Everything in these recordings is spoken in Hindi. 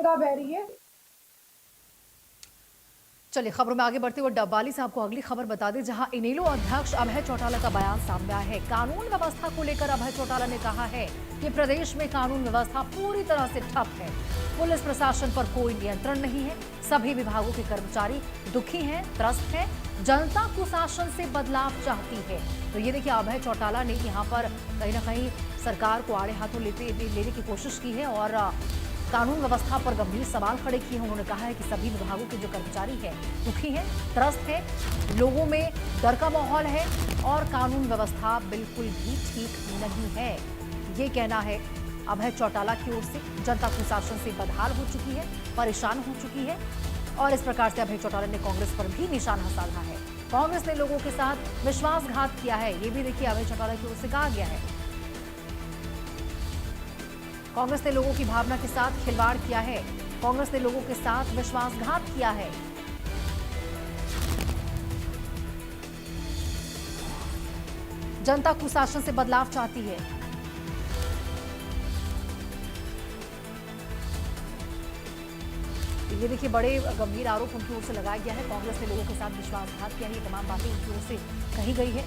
निगाह बह रही है। चलिए खबरों में आगे बढ़ते हुए डब्बाली से आपको अगली खबर बता दें, जहां इनेलो अध्यक्ष अभय चौटाला का बयान सामने आया है। कानून व्यवस्था को लेकर अभय चौटाला ने कहा है कि प्रदेश में कानून व्यवस्था पूरी तरह से ठप है। पुलिस प्रशासन पर कोई नियंत्रण नहीं है। सभी विभागों के कर्मचारी दुखी हैं, त्रस्त हैं। जनता कुशासन से बदलाव चाहती है। तो ये देखिए, अभय चौटाला ने यहाँ पर कहीं ना कहीं सरकार को आड़े हाथों लेने की कोशिश की है और कानून व्यवस्था पर गंभीर सवाल खड़े किए हैं। उन्होंने कहा है कि सभी विभागों के जो कर्मचारी हैं दुखी हैं, त्रस्त हैं, लोगों में डर का माहौल है और कानून व्यवस्था बिल्कुल भी ठीक नहीं है। ये कहना है अभय चौटाला की ओर से। जनता कुशासन से बदहाल हो चुकी है, परेशान हो चुकी है और इस प्रकार से अभय चौटाला ने कांग्रेस पर भी निशाना साधा है। कांग्रेस ने लोगों के साथ विश्वासघात किया है, ये भी देखिए अभय चौटाला की ओर से कहा गया है। कांग्रेस ने लोगों की भावना के साथ खिलवाड़ किया है। कांग्रेस ने लोगों के साथ विश्वासघात किया है। जनता कुशासन से बदलाव चाहती है। ये देखिए, बड़े गंभीर आरोप उनकी ओर से लगाया गया है। कांग्रेस ने लोगों के साथ विश्वासघात किया है। ये तमाम बातें उनकी ओर से कही गई है।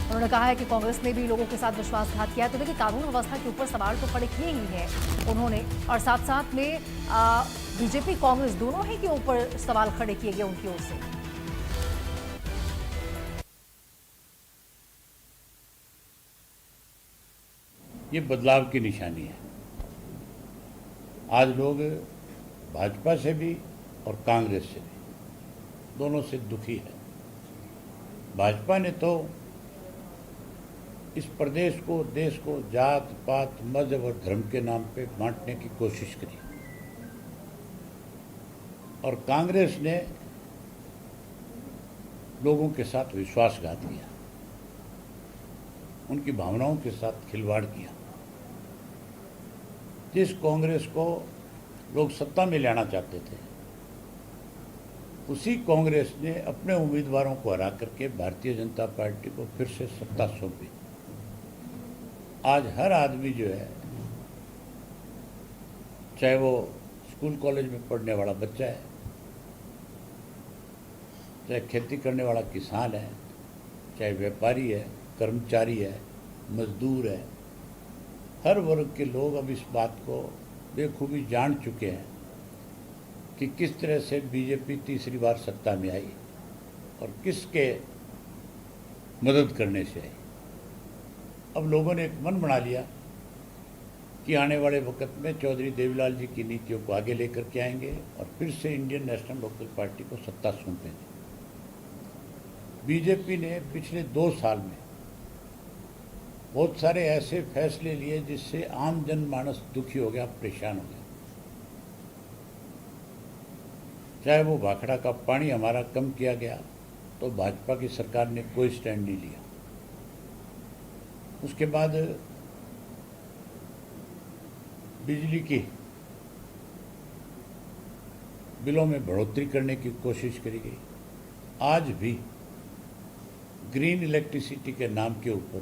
उन्होंने कहा है कि कांग्रेस ने भी लोगों के साथ विश्वासघात किया है। तो देखिए, कानून व्यवस्था के ऊपर सवाल तो खड़े किए ही हैं उन्होंने, और साथ साथ में बीजेपी कांग्रेस दोनों ही के ऊपर सवाल खड़े किए गए उनकी ओर से। ये बदलाव की निशानी है। आज लोग भाजपा से भी और कांग्रेस से भी, दोनों से दुखी है। भाजपा ने तो इस प्रदेश को, देश को जात पात, मजहब और धर्म के नाम पे बांटने की कोशिश करी और कांग्रेस ने लोगों के साथ विश्वासघात किया, उनकी भावनाओं के साथ खिलवाड़ किया। जिस कांग्रेस को लोग सत्ता में लाना चाहते थे, उसी कांग्रेस ने अपने उम्मीदवारों को हरा करके भारतीय जनता पार्टी को फिर से सत्ता सौंपी। आज हर आदमी जो है, चाहे वो स्कूल कॉलेज में पढ़ने वाला बच्चा है, चाहे खेती करने वाला किसान है, चाहे व्यापारी है, कर्मचारी है, मजदूर है, हर वर्ग के लोग अब इस बात को बेखूबी जान चुके हैं कि किस तरह से बीजेपी तीसरी बार सत्ता में आई और किसके मदद करने से आई। अब लोगों ने एक मन बना लिया कि आने वाले वक्त में चौधरी देवीलाल जी की नीतियों को आगे लेकर के आएंगे और फिर से इंडियन नेशनल लोकल पार्टी को सत्ता सौंपेंगे। बीजेपी ने पिछले 2 साल में बहुत सारे ऐसे फैसले लिए जिससे आम जनमानस दुखी हो गया, परेशान हो गया। चाहे वो भाखड़ा का पानी हमारा कम किया गया तो भाजपा की सरकार ने कोई स्टैंड नहीं लिया। उसके बाद बिजली की बिलों में बढ़ोतरी करने की कोशिश करी गई। आज भी ग्रीन इलेक्ट्रिसिटी के नाम के ऊपर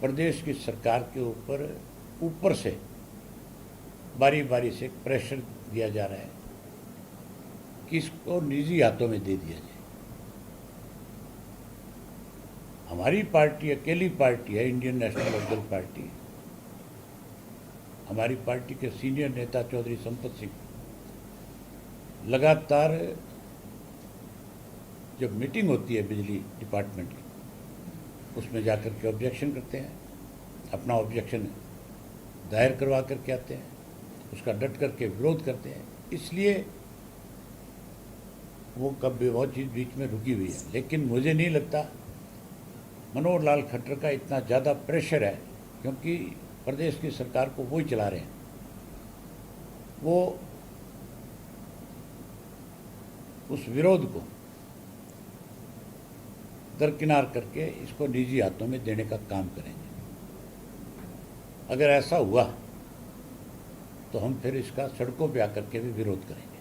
प्रदेश की सरकार के ऊपर से बारी बारी से प्रेशर दिया जा रहा है कि इसको निजी हाथों में दे दिया जाए। हमारी पार्टी अकेली पार्टी है, इंडियन नेशनल लोकल पार्टी। हमारी पार्टी के सीनियर नेता चौधरी संपत सिंह लगातार जब मीटिंग होती है बिजली डिपार्टमेंट की, उसमें जाकर के ऑब्जेक्शन करते हैं, अपना ऑब्जेक्शन दायर करवा करके आते हैं, उसका डट करके विरोध करते हैं। इसलिए वो कभी बहुत चीज़ बीच में रुकी हुई है। लेकिन मुझे नहीं लगता मनोहर लाल खट्टर का इतना ज़्यादा प्रेशर है, क्योंकि प्रदेश की सरकार को वो ही चला रहे हैं। वो उस विरोध को दरकिनार करके इसको निजी हाथों में देने का काम करेंगे। अगर ऐसा हुआ तो हम फिर इसका सड़कों पे आकर के भी विरोध करेंगे।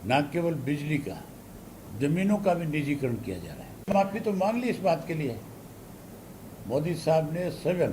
न केवल बिजली का, जमीनों का भी निजीकरण किया जा रहा है। माफी तो मांग ली इस बात के लिए मोदी साहब ने स्वयं